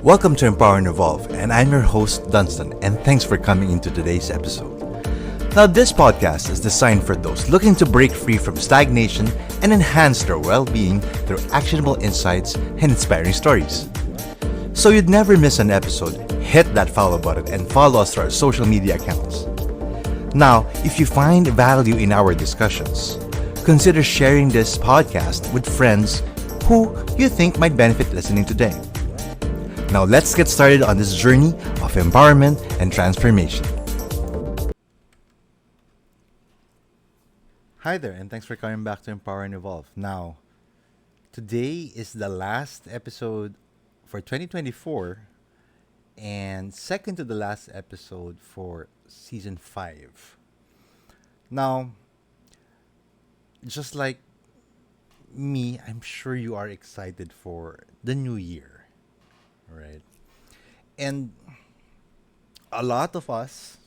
Welcome to Empower and Evolve, and I'm your host, Dunstan, and thanks for coming into today's episode. Now, this podcast is designed for those looking to break free from stagnation and enhance their well-being through actionable insights and inspiring stories. So you'd never miss an episode, hit that follow button and follow us through our social media accounts. Now, if you find value in our discussions, consider sharing this podcast with friends who you think might benefit listening today. Now let's get started on this journey of empowerment and transformation. Hi there, and thanks for coming back to Empower and Evolve. Now, today is the last episode for 2024 and second to the last episode for season 5. Now, just like me, I'm sure you are excited for the new year. Right. And a lot of us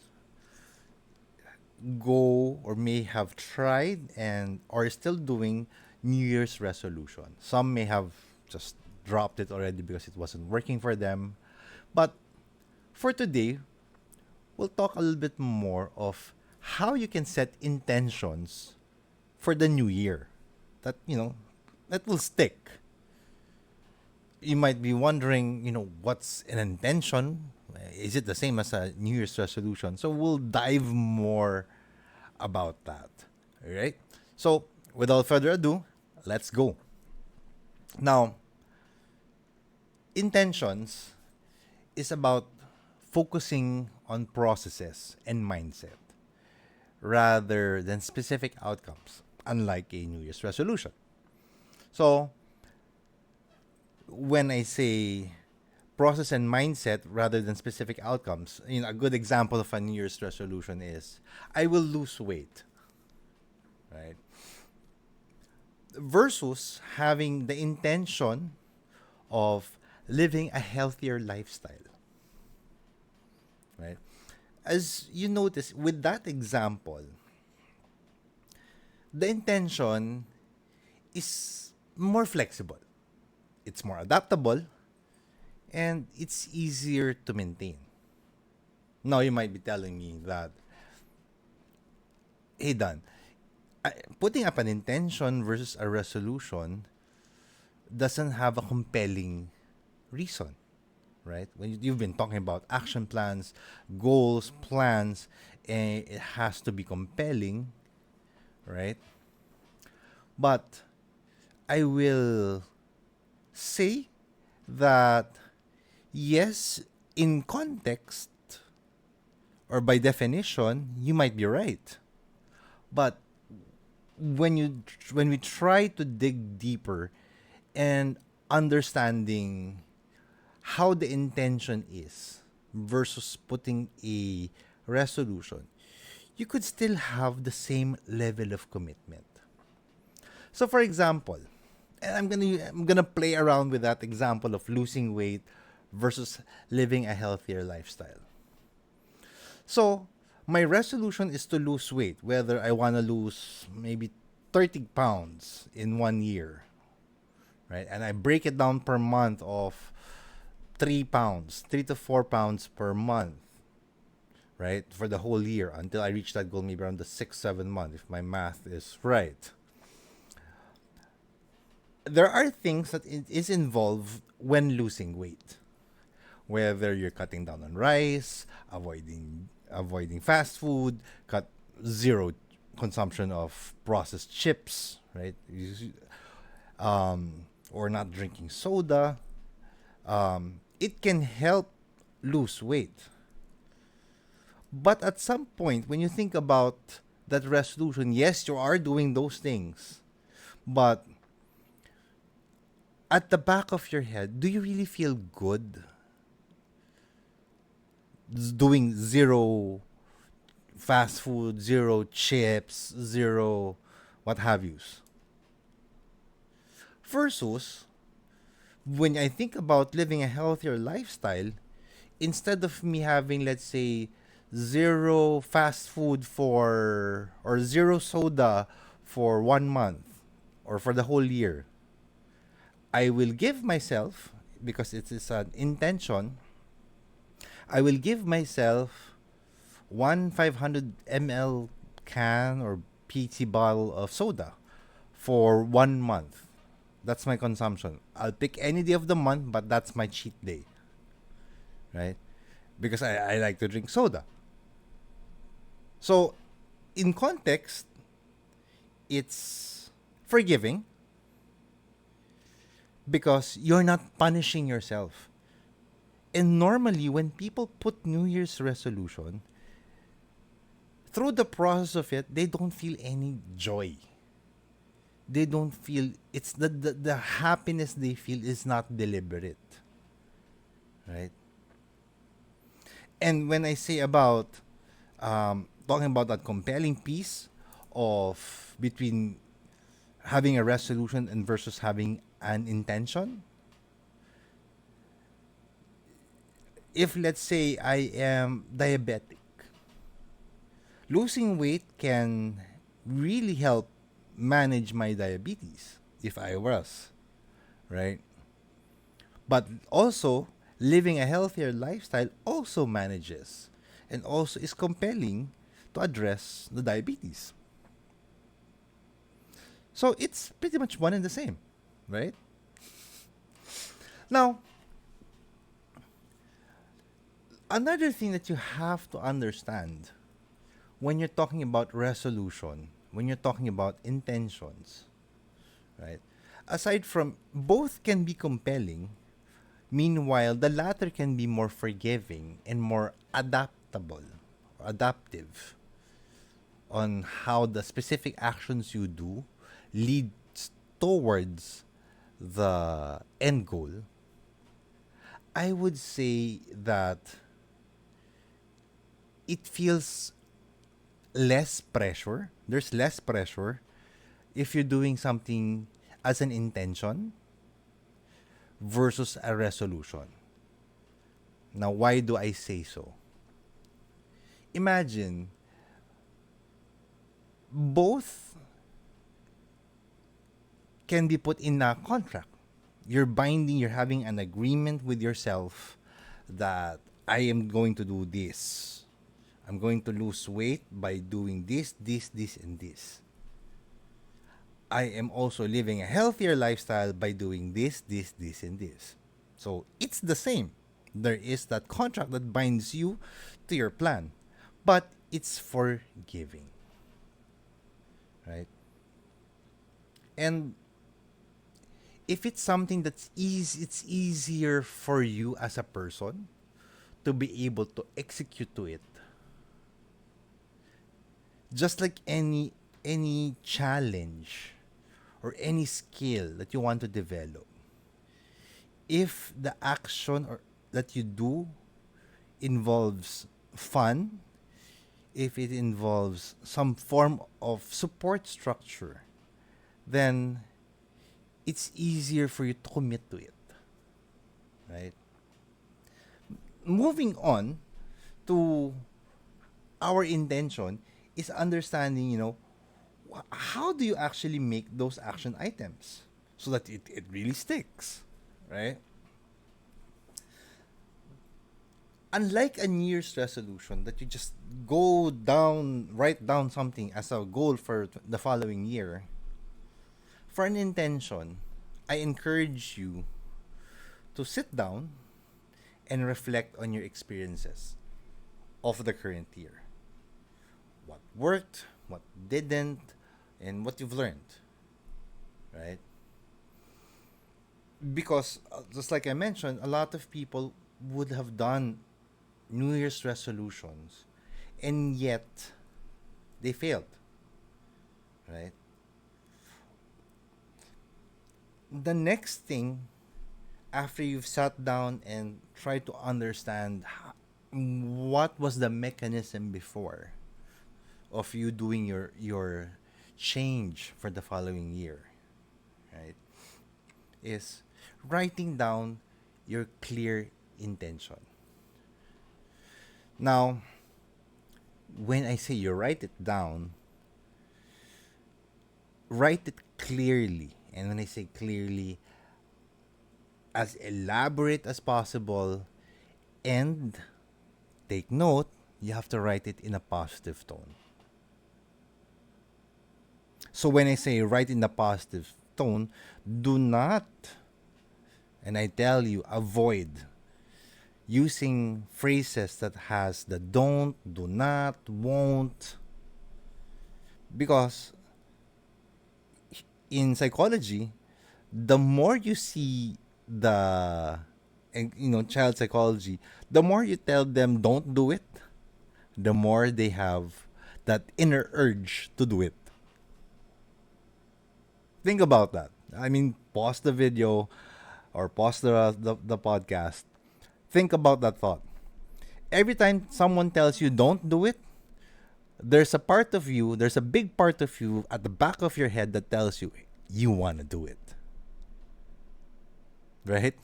go or may have tried and are still doing New Year's resolution. Some may have just dropped it already because it wasn't working for them. But for today, we'll talk a little bit more of how you can set intentions for the new year that, that will stick. You might be wondering, what's an intention? Is it the same as a New Year's resolution? So we'll dive more about that. All right. So without further ado, let's go. Now, intentions is about focusing on processes and mindset rather than specific outcomes, unlike a New Year's resolution. So, when I say process and mindset rather than specific outcomes, a good example of a New Year's resolution is I will lose weight, right? Versus having the intention of living a healthier lifestyle, right? As you notice with that example, the intention is more flexible. It's more adaptable, and it's easier to maintain. Now, you might be telling me that, hey, Dan, putting up an intention versus a resolution doesn't have a compelling reason, right? When you've been talking about action plans, goals, plans, and it has to be compelling, right? But I will say that yes, in context or by definition, you might be right. But when we try to dig deeper and understanding how the intention is versus putting a resolution, you could still have the same level of commitment. So for example, and I'm gonna play around with that example of losing weight versus living a healthier lifestyle. So my resolution is to lose weight, whether I wanna lose maybe 30 pounds in 1 year, right? And I break it down per month of 3 to 4 pounds per month, right? For the whole year until I reach that goal, maybe around the 6-7 month, if my math is right. There are things that is involved when losing weight, whether you're cutting down on rice, avoiding fast food, cut zero consumption of processed chips, right? Or not drinking soda. It can help lose weight. But at some point, when you think about that resolution, yes, you are doing those things, but at the back of your head, do you really feel good doing zero fast food, zero chips, zero what have yous? Versus, when I think about living a healthier lifestyle, instead of me having, let's say, zero fast food or zero soda for 1 month or for the whole year, I will give myself, because it is an intention, I will give myself one 500 ml can or PT bottle of soda for 1 month. That's my consumption. I'll pick any day of the month, but that's my cheat day, right? Because I like to drink soda. So, in context, it's forgiving because you're not punishing yourself. And normally, when people put New Year's resolution, through the process of it, they don't feel any joy. They don't feel it's the happiness they feel is not deliberate, right? And when I say about talking about that compelling piece of between having a resolution and versus having an intention, if let's say I am diabetic, losing weight can really help manage my diabetes if I was, right? But also, living a healthier lifestyle also manages and also is compelling to address the diabetes. So it's pretty much one and the same, right? Now, another thing that you have to understand when you're talking about resolution, when you're talking about intentions, right? Aside from both can be compelling, meanwhile, the latter can be more forgiving and more adaptable, adaptive on how the specific actions you do leads towards the end goal. I would say that it feels less pressure. There's less pressure if you're doing something as an intention versus a resolution. Now, why do I say so? Imagine both can be put in a contract. You're having an agreement with yourself that I am going to do this. I'm going to lose weight by doing this, and this. I am also living a healthier lifestyle by doing this, and this. So it's the same. There is that contract that binds you to your plan, but it's forgiving, right? And if it's something that's easy, it's easier for you as a person to be able to execute to it. Just like any challenge or any skill that you want to develop, if the action or that you do involves fun, if it involves some form of support structure, then it's easier for you to commit to it, right? Moving on to our intention is understanding, how do you actually make those action items so that it really sticks, right? Unlike a New Year's resolution that you just write down something as a goal for the following year, for an intention, I encourage you to sit down and reflect on your experiences of the current year. What worked, what didn't, and what you've learned, right? Because, just like I mentioned, a lot of people would have done New Year's resolutions and yet they failed, right? The next thing, after you've sat down and tried to understand what was the mechanism before of you doing your change for the following year, right, is writing down your clear intention. Now, when I say you write it down, write it clearly. And when I say clearly, as elaborate as possible, and take note, you have to write it in a positive tone. So when I say write in a positive tone, do not, and I tell you, avoid using phrases that has the don't, do not, won't, because in psychology, the more you see the and child psychology, the more you tell them don't do it, the more they have that inner urge to do it. Think about that. I mean, pause the video or pause the podcast. Think about that thought. Every time someone tells you don't do it, there's a part of you, there's a big part of you at the back of your head that tells you you want to do it. Right?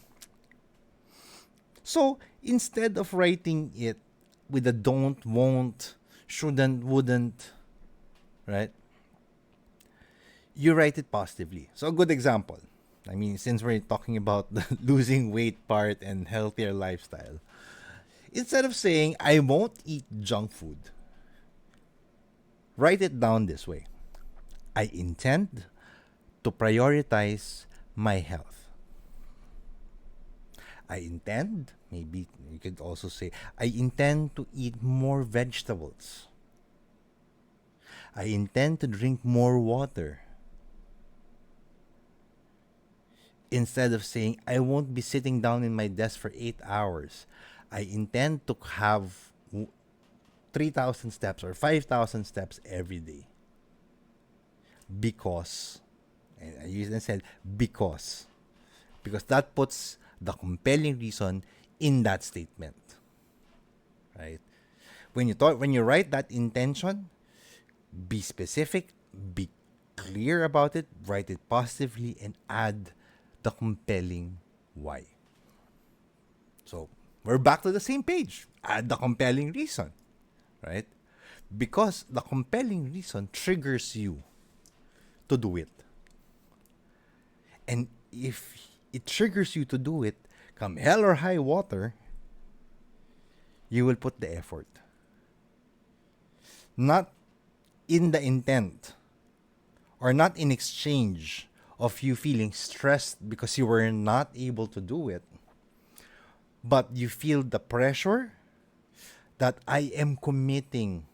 So instead of writing it with a don't, won't, shouldn't, wouldn't, right? You write it positively. So a good example. I mean, since we're talking about the losing weight part and healthier lifestyle, instead of saying I won't eat junk food, write it down this way. I intend to prioritize my health. I intend, maybe you could also say, I intend to eat more vegetables. I intend to drink more water. Instead of saying, I won't be sitting down in my desk for 8 hours, I intend to have 3,000 steps or 5,000 steps every day. Because, and I used and said, because that puts the compelling reason in that statement. Right? When you write that intention, be specific, be clear about it, write it positively, and add the compelling why. So we're back to the same page. Add the compelling reason, right? Because the compelling reason triggers you to do it. And if it triggers you to do it, come hell or high water, you will put the effort. Not in the intent or not in exchange of you feeling stressed because you were not able to do it, but you feel the pressure that I am committing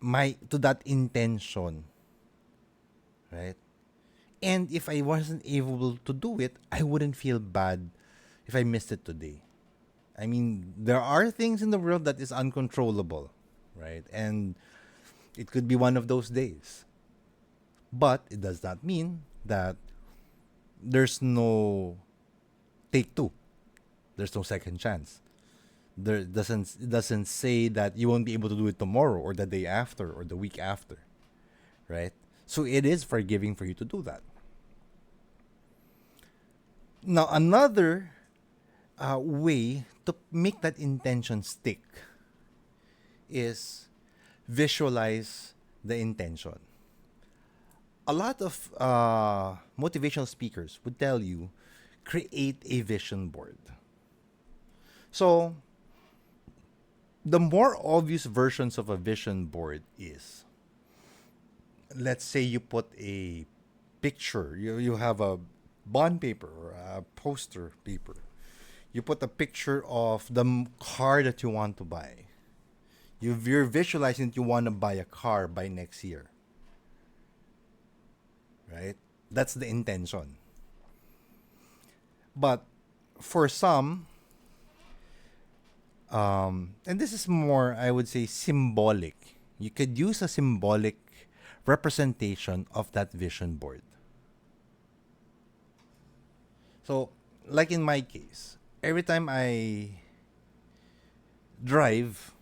to that intention, right? And if I wasn't able to do it, I wouldn't feel bad if I missed it today. I mean, there are things in the world that is uncontrollable, right? And it could be one of those days. But it does not mean that there's no take two. There's no second chance. It doesn't say that you won't be able to do it tomorrow or the day after or the week after, right? So it is forgiving for you to do that. Now another way to make that intention stick is visualize the intention. A lot of motivational speakers would tell you create a vision board. So the more obvious versions of a vision board is, let's say you put a picture, you have a bond paper or a poster paper. You put a picture of the car that you want to buy. You're visualizing that you want to buy a car by next year. Right? That's the intention. But for some, and this is more, I would say, symbolic. You could use a symbolic representation of that vision board. So, like in my case, every time I drive,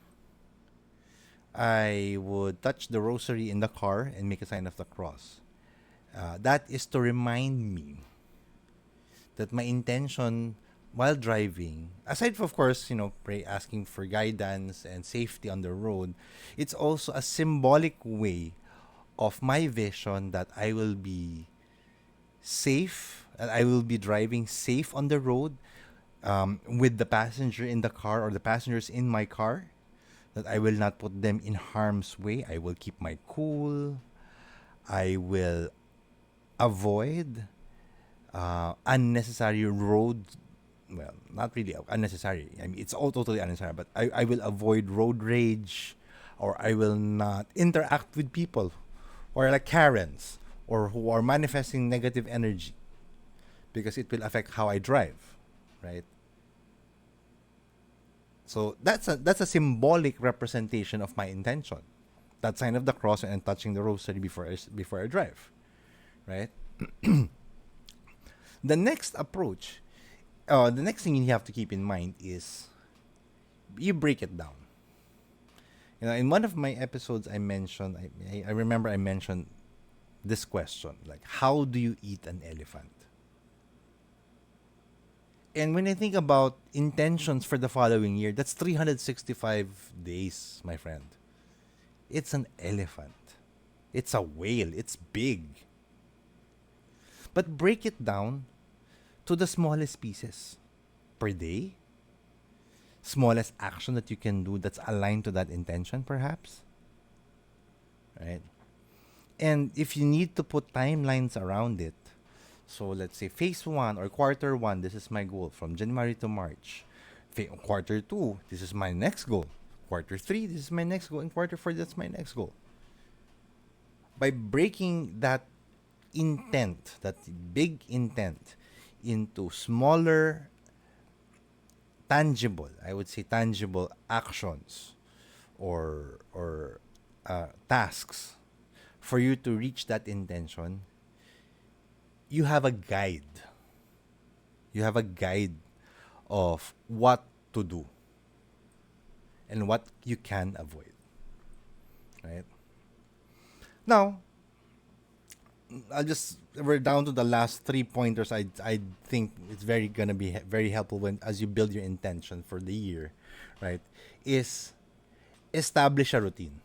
I would touch the rosary in the car and make a sign of the cross. That is to remind me that my intention while driving, aside from, of course, pray, asking for guidance and safety on the road, it's also a symbolic way of my vision that I will be safe, that I will be driving safe on the road, with the passenger in the car or the passengers in my car, that I will not put them in harm's way. I will keep my cool. I will avoid unnecessary road. Well, not really unnecessary. I mean, it's all totally unnecessary, but I will avoid road rage, or I will not interact with people or like Karens or who are manifesting negative energy, because it will affect how I drive, right? So that's a symbolic representation of my intention. That sign of the cross and touching the rosary before I drive, right? The next approach, the next thing you have to keep in mind is you break it down. In one of my episodes, I mentioned, I remember I mentioned this question, like, how do you eat an elephant? And when I think about intentions for the following year, that's 365 days, my friend. It's an elephant. It's a whale. It's big. But break it down to the smallest pieces per day. Smallest action that you can do that's aligned to that intention, perhaps. Right? And if you need to put timelines around it, so let's say phase one or quarter one, this is my goal from January to March. Quarter two, this is my next goal. Quarter three, this is my next goal. And quarter four, that's my next goal. By breaking that intent, that big intent, into smaller, tangible, I would say tangible actions or tasks for you to reach that intention, you have a guide. You have a guide of what to do and what you can avoid. Right? Now, we're down to the last 3 pointers. I think it's very gonna be very helpful when as you build your intention for the year, right? Is establish a routine.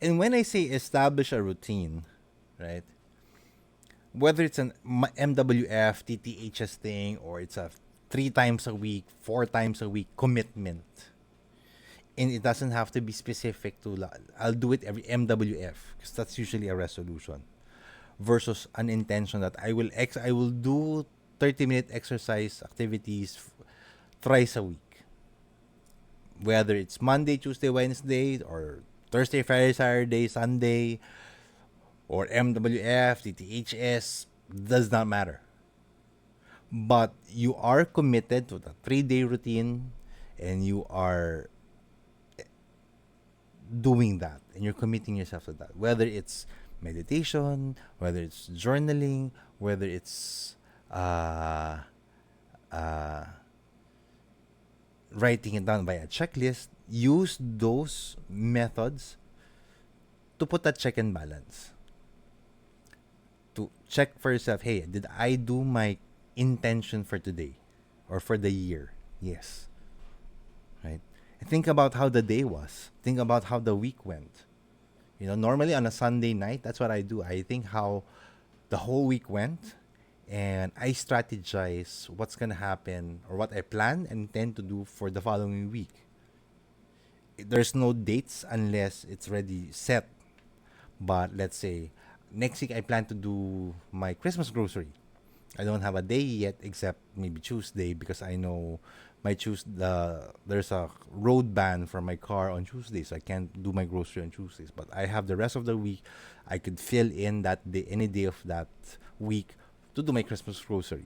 And when I say establish a routine, right? Whether it's an MWF, TTHS thing, or it's a 3 times a week, 4 times a week commitment, and it doesn't have to be specific to, I'll do it every MWF, because that's usually a resolution, versus an intention that I will do 30-minute exercise activities thrice a week, whether it's Monday, Tuesday, Wednesday, or Thursday, Friday, Saturday, Sunday, or MWF, TTHS, does not matter. But you are committed to the 3-day routine, and you are doing that, and you're committing yourself to that. Whether it's meditation, whether it's journaling, whether it's uh, writing it down by a checklist, use those methods to put a check and balance. To check for yourself, hey, did I do my intention for today or for the year? Yes. Right? And think about how the day was. Think about how the week went. Normally on a Sunday night, that's what I do. I think how the whole week went, and I strategize what's going to happen or what I plan and intend to do for the following week. There's no dates unless it's already set. But let's say next week I plan to do my Christmas grocery. I don't have a day yet except maybe Tuesday, because I know there's a road ban for my car on Tuesday, so I can't do my grocery on Tuesdays. But I have the rest of the week. I could fill in that day, any day of that week, to do my Christmas grocery,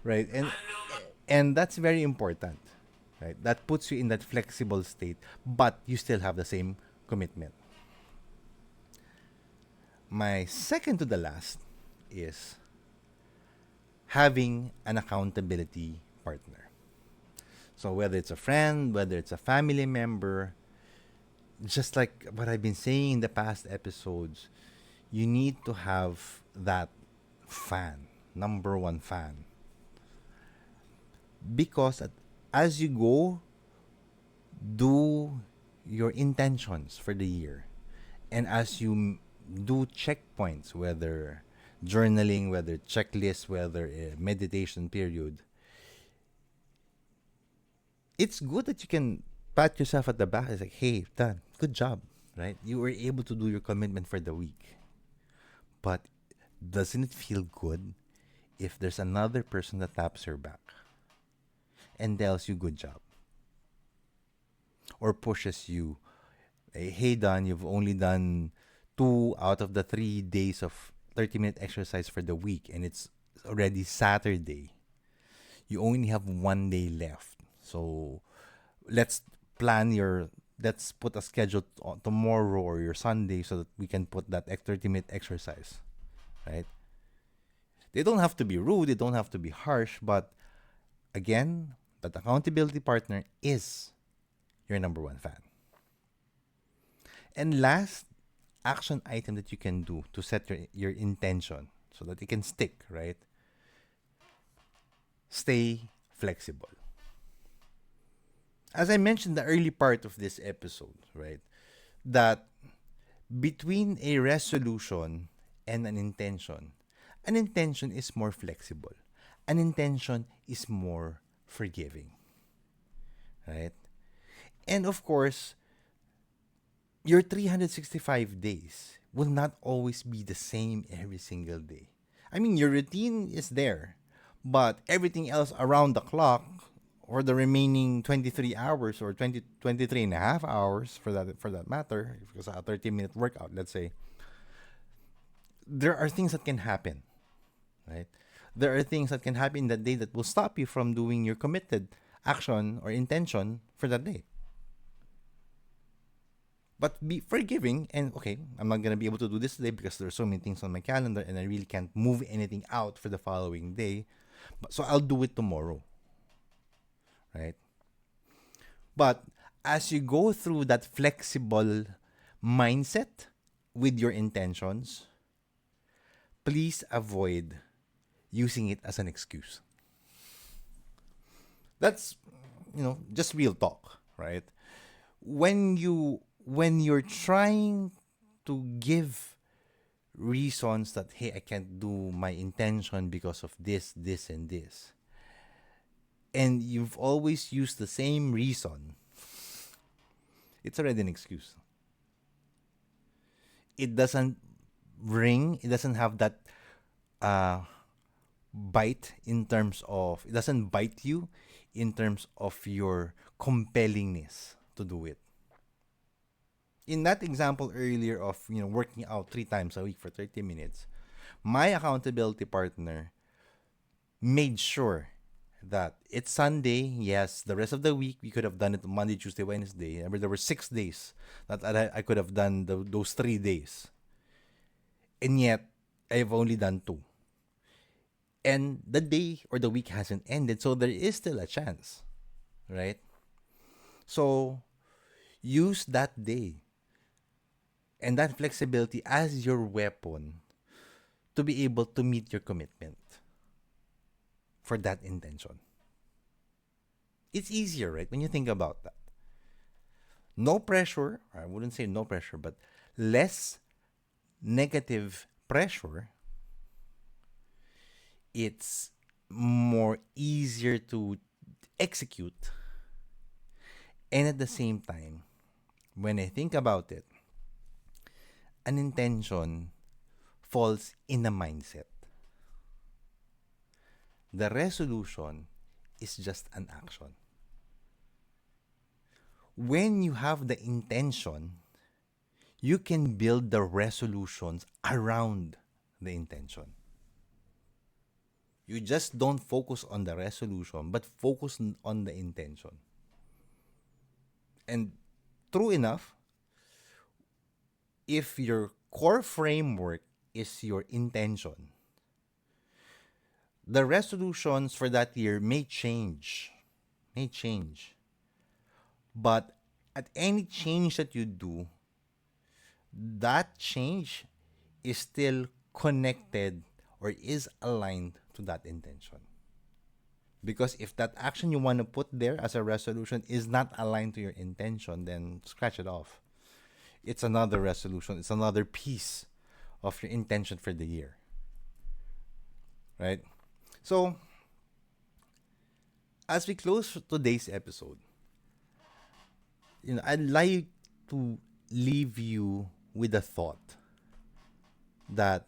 right? And that's very important, right? That puts you in that flexible state, but you still have the same commitment. My second to the last is having an accountability partner. So whether it's a friend, whether it's a family member, just like what I've been saying in the past episodes, you need to have that fan, number one fan. Because as you go, do your intentions for the year. And as you do checkpoints, whether journaling, whether checklist, whether a meditation period, it's good that you can pat yourself at the back. It's like, hey, done. Good job, right? You were able to do your commitment for the week. But doesn't it feel good if there's another person that taps your back and tells you good job or pushes you? Hey, Don, you've only done 2 out of the 3 days of 30-minute exercise for the week, and it's already Saturday. You only have 1 day left. So let's plan your let's put a schedule tomorrow or your Sunday so that we can put that 30-minute exercise, right? They don't have to be rude, they don't have to be harsh, but again, that accountability partner is your number one fan. And last action item that you can do to set your intention so that it can stick, right? Stay flexible. As I mentioned in the early part of this episode, right? That between a resolution and an intention is more flexible. An intention is more forgiving, right? And of course, your 365 days will not always be the same every single day. I mean, your routine is there, but everything else around the clock or the remaining 23 hours or 23 and a half hours for that matter, if it's a 30-minute workout, let's say, there are things that can happen, right? There are things that can happen in that day that will stop you from doing your committed action or intention for that day. But be forgiving and okay, I'm not gonna be able to do this today because there's so many things on my calendar and I really can't move anything out for the following day. So I'll do it tomorrow. Right? But as you go through that flexible mindset with your intentions, please avoid using it as an excuse. That's just real talk, right? When you're trying to give reasons that hey, I can't do my intention because of this and this, and you've always used the same reason, it's already an excuse. It doesn't it doesn't have that uh, bite in terms of, it doesn't bite you in terms of your compellingness to do it. In that example earlier of working out 3 times a week for 30 minutes, my accountability partner made sure that it's Sunday. Yes, the rest of the week we could have done it Monday, Tuesday, Wednesday. Remember, there were 6 days that I could have done those 3 days, and yet I've only done 2. And the day or the week hasn't ended, so there is still a chance, right? So use that day and that flexibility as your weapon to be able to meet your commitment for that intention. It's easier, right? When you think about that. No pressure, I wouldn't say no pressure, but less negative pressure. It's more easier to execute. And at the same time, when I think about it, an intention falls in a mindset. The resolution is just an action. When you have the intention, you can build the resolutions around the intention. You just don't focus on the resolution, but focus on the intention. And true enough, if your core framework is your intention, the resolutions for that year may change. But at any change that you do, that change is still connected or is aligned to that intention. Because if that action you want to put there as a resolution is not aligned to your intention, then scratch it off. It's another resolution, it's another piece of your intention for the year. right? So, as we close today's episode, I'd like to leave you with a thought that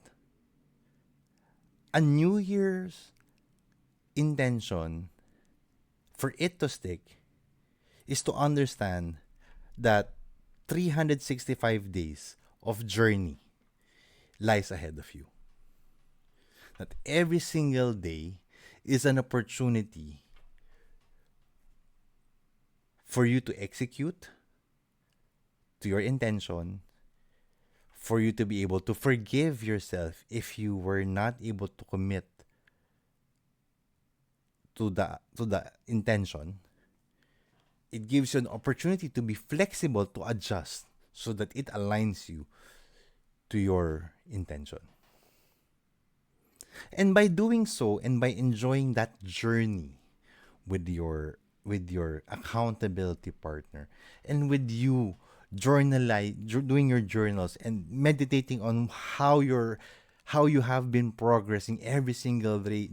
a New Year's intention, for it to stick, is to understand that 365 days of journey lies ahead of you. That every single day is an opportunity for you to execute to your intention, for you to be able to forgive yourself if you were not able to commit to the intention. It gives you an opportunity to be flexible, to adjust so that it aligns you to your intention. And by doing so, and by enjoying that journey with your accountability partner, and with you doing your journals and meditating on how you have been progressing every single day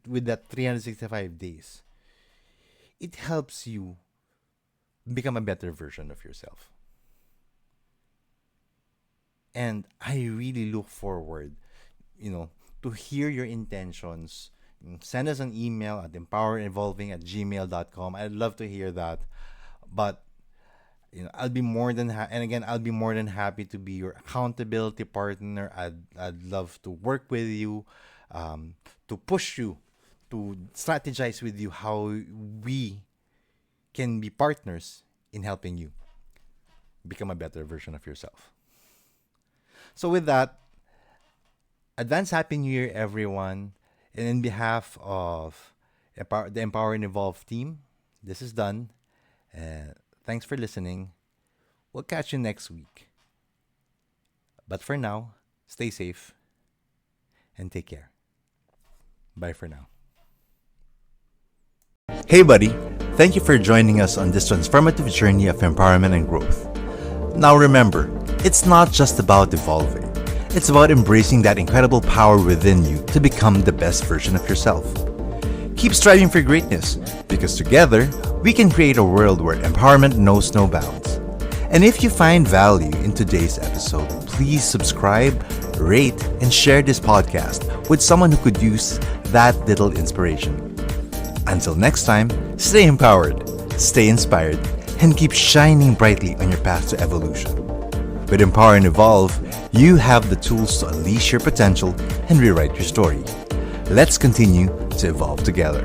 with that 365 days, it helps you become a better version of yourself. And I really look forward, to hear your intentions. Send us an email at empowerevolving@gmail.com. I'd love to hear that. But I'll be more than happy to be your accountability partner. I'd love to work with you, to push you, to strategize with you how we can be partners in helping you become a better version of yourself. So with that, advance Happy New Year, everyone. And in behalf of the Empower and Evolve team, this is done. Thanks for listening. We'll catch you next week. But for now, stay safe and take care. Bye for now. Hey, buddy. Thank you for joining us on this transformative journey of empowerment and growth. Now remember, it's not just about evolving. It's about embracing that incredible power within you to become the best version of yourself. Keep striving for greatness, because together, we can create a world where empowerment knows no bounds. And if you find value in today's episode, please subscribe, rate, and share this podcast with someone who could use that little inspiration. Until next time, stay empowered, stay inspired, and keep shining brightly on your path to evolution. With Empower and Evolve, you have the tools to unleash your potential and rewrite your story. Let's continue to evolve together.